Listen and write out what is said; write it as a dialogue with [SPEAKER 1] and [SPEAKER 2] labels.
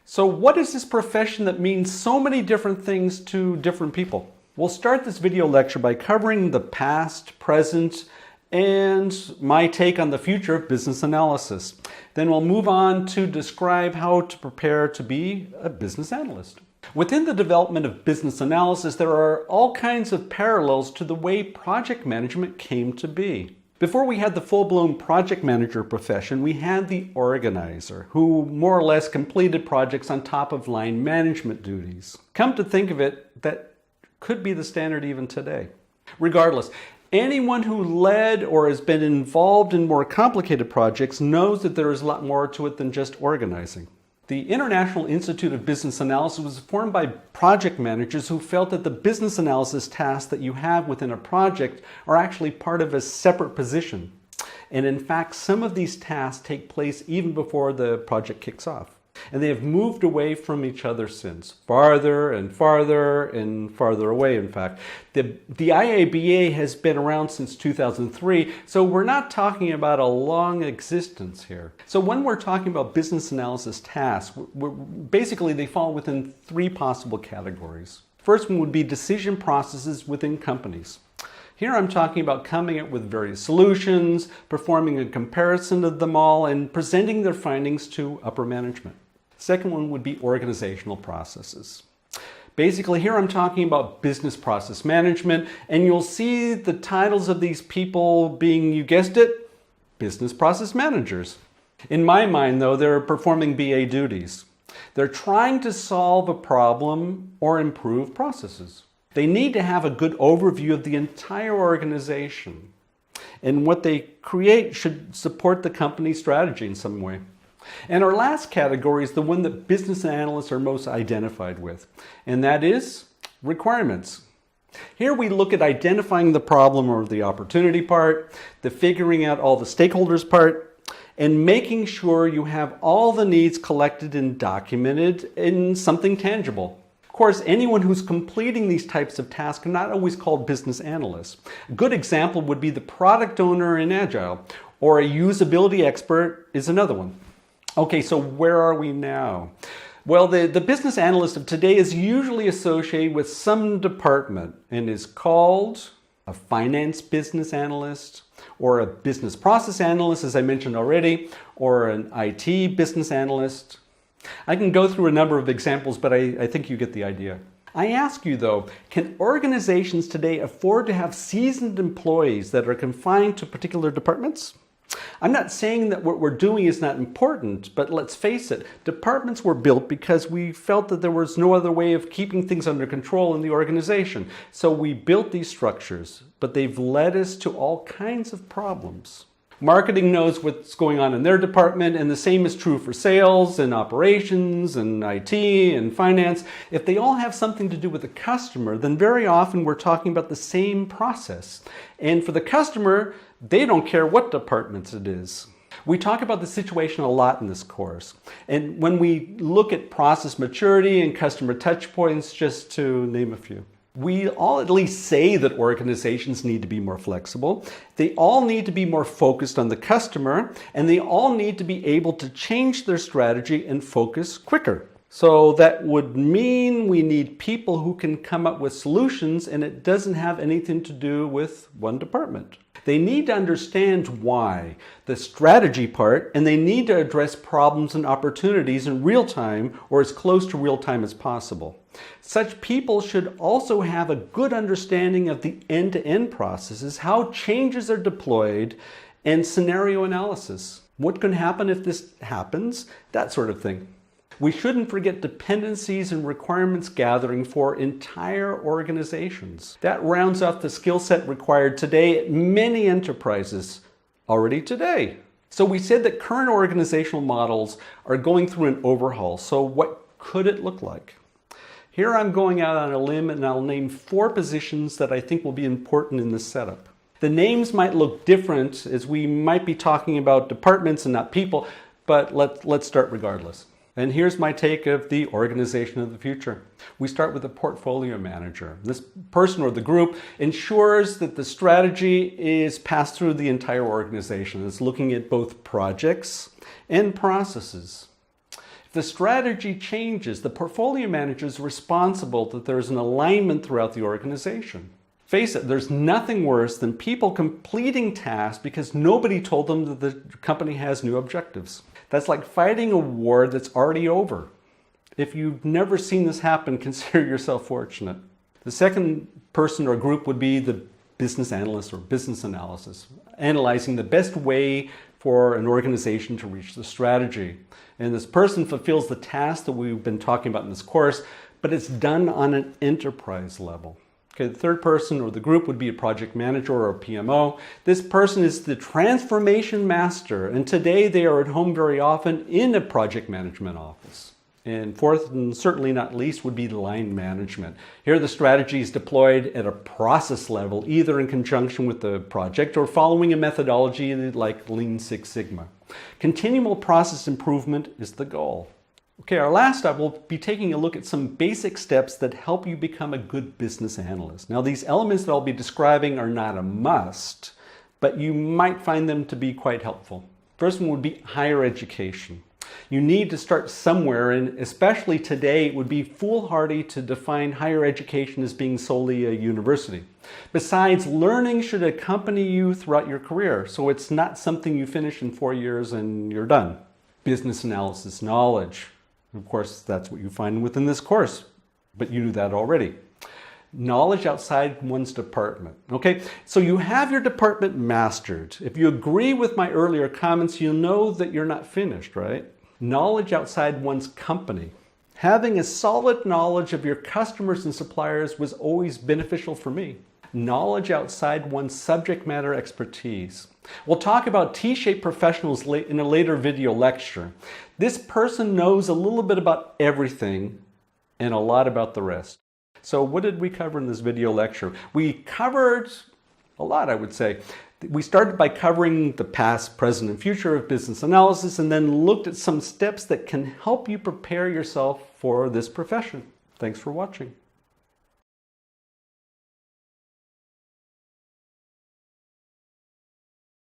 [SPEAKER 1] So what is this profession that means so many different things to different people? We'll start this video lecture by covering the past, present, and my take on the future of business analysis. Then we'll move on to describe how to prepare to be a business analyst. Within the development of business analysis, there are all kinds of parallels to the way project management came to be. Before we had the full-blown project manager profession, we had the organizer, who more or less completed projects on top of line management duties. Come to think of it, that could be the standard even today. Regardless, anyone who led or has been involved in more complicated projects knows that there is a lot more to it than just organizing. The International Institute of Business Analysis was formed by project managers who felt that the business analysis tasks that you have within a project are actually part of a separate position. And in fact, some of these tasks take place even before the project kicks off. And they have moved away from each other since, farther and farther and farther away, in fact. The IABA has been around since 2003, so we're not talking about a long existence here. So when we're talking about business analysis tasks, basically they fall within three possible categories. First one would be decision processes within companies. Here I'm talking about coming up with various solutions, performing a comparison of them all, and presenting their findings to upper management. Second one would be organizational processes. Basically, here I'm talking about business process management, and you'll see the titles of these people being, you guessed it, business process managers. In my mind, though, they're performing BA duties. They're trying to solve a problem or improve processes. They need to have a good overview of the entire organization, and what they create should support the company's strategy in some way. And our last category is the one that business analysts are most identified with, and that is requirements. Here we look at identifying the problem or the opportunity part, the figuring out all the stakeholders part, and making sure you have all the needs collected and documented in something tangible. Of course, anyone who's completing these types of tasks are not always called business analysts. A good example would be the product owner in Agile, or a usability expert is another one. Okay, so where are we now? Well, the business analyst of today is usually associated with some department and is called a finance business analyst, or a business process analyst, as I mentioned already, or an IT business analyst. I can go through a number of examples, but I think you get the idea. I ask you though, can organizations today afford to have seasoned employees that are confined to particular departments? I'm not saying that what we're doing is not important, but let's face it, departments were built because we felt that there was no other way of keeping things under control in the organization. So we built these structures, but they've led us to all kinds of problems. Marketing knows what's going on in their department, and the same is true for sales and operations and IT and finance. If they all have something to do with the customer, then very often we're talking about the same process. And for the customer, they don't care what departments it is. We talk about the situation a lot in this course. And when we look at process maturity and customer touch points, just to name a few, we all at least say that organizations need to be more flexible. They all need to be more focused on the customer, and they all need to be able to change their strategy and focus quicker. So that would mean we need people who can come up with solutions, and it doesn't have anything to do with one department. They need to understand why, the strategy part, and they need to address problems and opportunities in real time or as close to real time as possible. Such people should also have a good understanding of the end-to-end processes, how changes are deployed, and scenario analysis. What can happen if this happens? That sort of thing. We shouldn't forget dependencies and requirements gathering for entire organizations. That rounds off the skill set required today at many enterprises already today. So we said that current organizational models are going through an overhaul. So what could it look like? Here I'm going out on a limb, and I'll name 4 positions that I think will be important in this setup. The names might look different, as we might be talking about departments and not people, but let's start regardless. And here's my take of the organization of the future. We start with a portfolio manager. This person or the group ensures that the strategy is passed through the entire organization. It's looking at both projects and processes. If The strategy changes. The portfolio manager is responsible that there's an alignment throughout the organization. Face it, there's nothing worse than people completing tasks because nobody told them that the company has new objectives. That's like fighting a war that's already over. If you've never seen this happen, consider yourself fortunate. The second person or group would be the business analyst or business analysis, analyzing the best way for an organization to reach the strategy. And this person fulfills the task that we've been talking about in this course, but it's done on an enterprise level. Okay, the third person or the group would be a project manager or a PMO. This person is the transformation master, and today they are at home very often in a project management office. And fourth, and certainly not least, would be line management. Here the strategy is deployed at a process level, either in conjunction with the project or following a methodology like Lean Six Sigma. Continual process improvement is the goal. Okay, our last step, we'll be taking a look at some basic steps that help you become a good business analyst. Now, these elements that I'll be describing are not a must, but you might find them to be quite helpful. First one would be higher education. You need to start somewhere, and especially today, it would be foolhardy to define higher education as being solely a university. Besides, learning should accompany you throughout your career, so it's not something you finish in 4 years and you're done. Business analysis knowledge. Of course, that's what you find within this course, but you knew that already. Knowledge outside one's department. Okay, so you have your department mastered. If you agree with my earlier comments, you'll know that you're not finished, right? Knowledge outside one's company. Having a solid knowledge of your customers and suppliers was always beneficial for me. Knowledge outside one's subject matter expertise. We'll talk about T-shaped professionals in a later video lecture. This person knows a little bit about everything and a lot about the rest. So what did we cover in this video lecture? We covered a lot, I would say. We started by covering the past, present, and future of business analysis, and then looked at some steps that can help you prepare yourself for this profession. Thanks for watching.